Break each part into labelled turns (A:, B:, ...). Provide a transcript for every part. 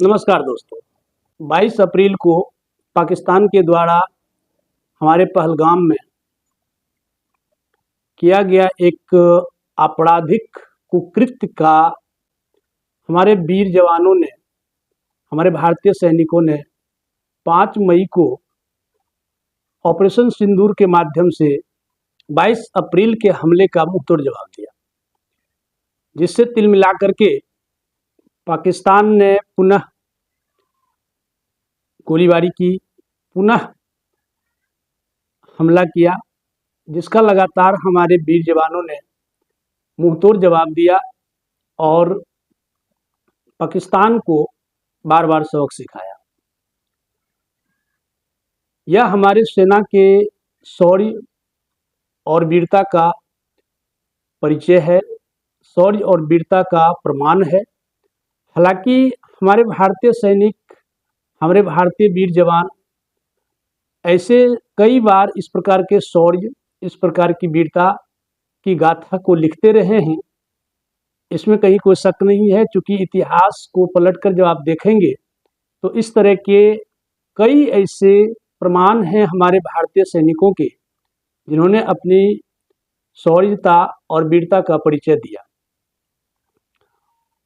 A: नमस्कार दोस्तों। 22 अप्रैल को पाकिस्तान के द्वारा हमारे पहलगाम में किया गया एक आपराधिक कुकृत्य का हमारे वीर जवानों ने, हमारे भारतीय सैनिकों ने 5 मई को ऑपरेशन सिंदूर के माध्यम से 22 अप्रैल के हमले का मुंहतोड़ जवाब दिया, जिससे तिल मिलाकर के पाकिस्तान ने पुनः गोलीबारी की, पुनः हमला किया, जिसका लगातार हमारे वीर जवानों ने मुंहतोड़ जवाब दिया और पाकिस्तान को बार बार सबक सिखाया। यह हमारे सेना के शौर्य और वीरता का परिचय है, शौर्य और वीरता का प्रमाण है। हालांकि हमारे भारतीय सैनिक, हमारे भारतीय वीर जवान ऐसे कई बार इस प्रकार के शौर्य, इस प्रकार की वीरता की गाथा को लिखते रहे हैं, इसमें कहीं कोई शक नहीं है। क्योंकि इतिहास को पलटकर जब आप देखेंगे तो इस तरह के कई ऐसे प्रमाण हैं हमारे भारतीय सैनिकों के, जिन्होंने अपनी शौर्यता और वीरता का परिचय दिया।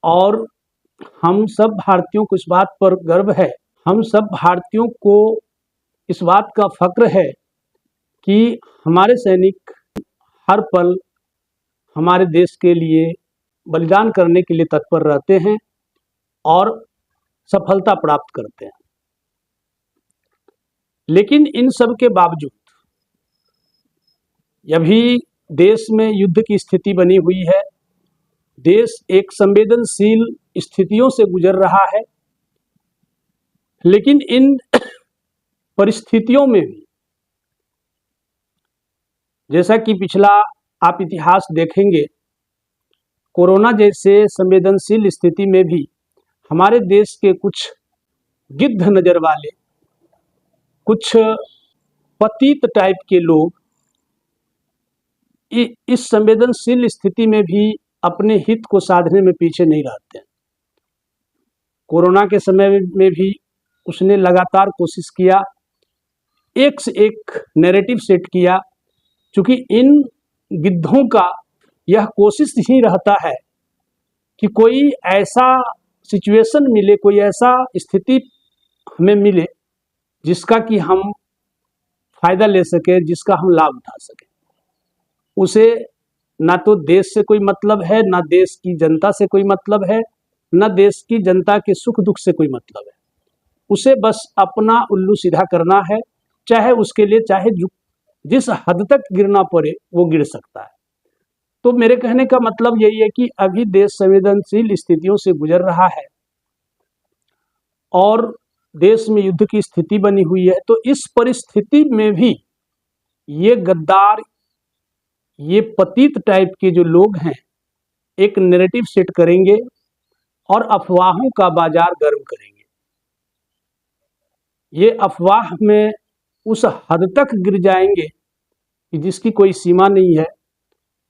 A: और हम सब भारतीयों को इस बात पर गर्व है, हम सब भारतीयों को इस बात का फक्र है कि हमारे सैनिक हर पल हमारे देश के लिए बलिदान करने के लिए तत्पर रहते हैं और सफलता प्राप्त करते हैं। लेकिन इन सब के बावजूद अभी देश में युद्ध की स्थिति बनी हुई है, देश एक संवेदनशील स्थितियों से गुजर रहा है। लेकिन इन परिस्थितियों में भी, जैसा कि पिछला आप इतिहास देखेंगे, कोरोना जैसे संवेदनशील स्थिति में भी हमारे देश के कुछ गिद्ध नजर वाले, कुछ पतित टाइप के लोग इस संवेदनशील स्थिति में भी अपने हित को साधने में पीछे नहीं रहते हैं। कोरोना के समय में भी उसने लगातार कोशिश किया, एक से एक नैरेटिव सेट किया। क्योंकि इन गिद्धों का यह कोशिश ही रहता है कि कोई ऐसा सिचुएशन मिले, कोई ऐसा स्थिति हमें मिले जिसका कि हम फायदा ले सके, जिसका हम लाभ उठा सके। उसे ना तो देश से कोई मतलब है, ना देश की जनता से कोई मतलब है, ना देश की जनता के सुख दुख से कोई मतलब है। उसे बस अपना उल्लू सीधा करना है, चाहे उसके लिए चाहे जिस हद तक गिरना पड़े वो गिर सकता है। तो मेरे कहने का मतलब यही है कि अभी देश संवेदनशील स्थितियों से गुजर रहा है और देश में युद्ध की स्थिति बनी हुई है। तो इस परिस्थिति में भी ये गद्दार, ये पतित टाइप के जो लोग हैं, एक नैरेटिव सेट करेंगे और अफवाहों का बाजार गर्म करेंगे। ये अफवाह में उस हद तक गिर जाएंगे कि जिसकी कोई सीमा नहीं है।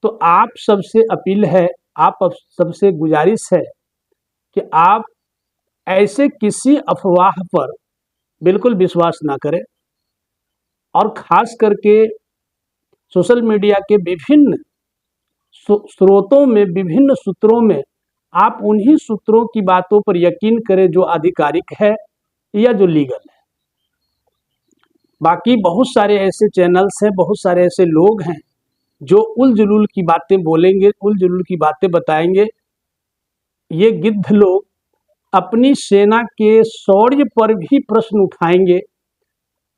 A: तो आप सबसे अपील है, आप सबसे गुजारिश है कि आप ऐसे किसी अफवाह पर बिल्कुल विश्वास ना करें। और खास करके सोशल मीडिया के विभिन्न स्रोतों में, विभिन्न सूत्रों में आप उन्हीं सूत्रों की बातों पर यकीन करें जो आधिकारिक है या जो लीगल है। बाकी बहुत सारे ऐसे चैनल्स हैं, बहुत सारे ऐसे लोग हैं जो उल-जुलूल की बातें बोलेंगे, उल-जुलूल की बातें बताएंगे। ये गिद्ध लोग अपनी सेना के शौर्य पर भी प्रश्न उठाएंगे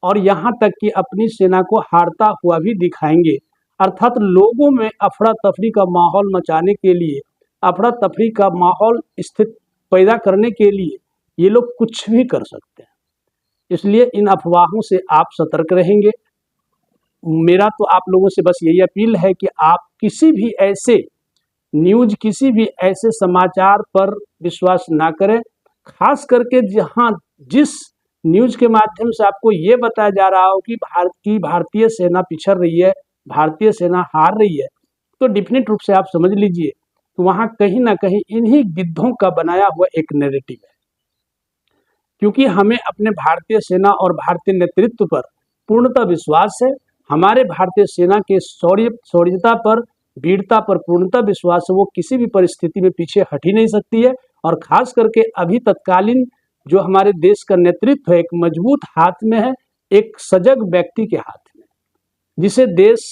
A: और यहाँ तक कि अपनी सेना को हारता हुआ भी दिखाएंगे। अर्थात लोगों में अफरा तफरी का माहौल मचाने के लिए, अफरा तफरी का माहौल स्थित पैदा करने के लिए ये लोग कुछ भी कर सकते हैं। इसलिए इन अफवाहों से आप सतर्क रहेंगे। मेरा तो आप लोगों से बस यही अपील है कि आप किसी भी ऐसे न्यूज, किसी भी ऐसे समाचार पर विश्वास ना करें। खास करके जहां जिस न्यूज के माध्यम से आपको ये बताया जा रहा हो कि भारतीय सेना पिछड़ रही है, भारतीय सेना हार रही है, तो डेफिनेट रूप से आप समझ लीजिए तो वहाँ कहीं ना कहीं इन्हीं गिद्धों का बनाया हुआ एक नैरेटिव है। क्योंकि हमें अपने भारतीय सेना और भारतीय नेतृत्व पर पूर्णतः विश्वास है। हमारे भारतीय सेना के शौर्यता पर, वीरता पर पूर्णतः विश्वास है। वो किसी भी परिस्थिति में पीछे हट ही नहीं सकती है। और खास करके अभी तत्कालीन जो हमारे देश का नेतृत्व है, एक मजबूत हाथ में है, एक सजग व्यक्ति के हाथ में, जिसे देश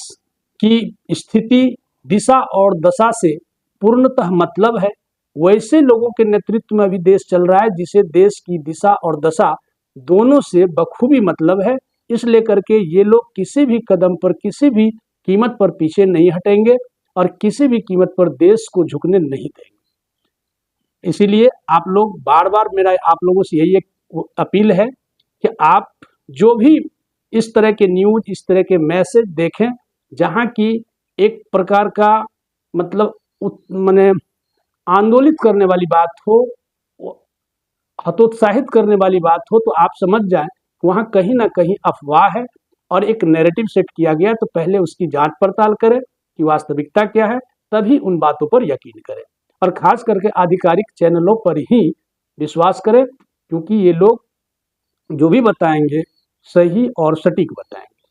A: की स्थिति, दिशा और दशा से पूर्णतः मतलब है। वैसे लोगों के नेतृत्व में अभी देश चल रहा है जिसे देश की दिशा और दशा दोनों से बखूबी मतलब है। इसलिए करके ये लोग किसी भी कदम पर, किसी भी कीमत पर पीछे नहीं हटेंगे और किसी भी कीमत पर देश को झुकने नहीं देंगे। इसीलिए आप लोग, बार बार मेरा आप लोगों से यही एक अपील है कि आप जो भी इस तरह के न्यूज, इस तरह के मैसेज देखें जहां की एक प्रकार का मतलब माने आंदोलित करने वाली बात हो, हतोत्साहित करने वाली बात हो, तो आप समझ जाएं वहां कहीं ना कहीं अफवाह है और एक नैरेटिव सेट किया गया। तो पहले उसकी जांच पड़ताल करें कि वास्तविकता क्या है, तभी उन बातों पर यकीन करें। और खास करके आधिकारिक चैनलों पर ही विश्वास करें, क्योंकि ये लोग जो भी बताएंगे सही और सटीक बताएंगे।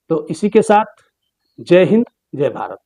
A: तो इसी के साथ जय हिंद, जय भारत।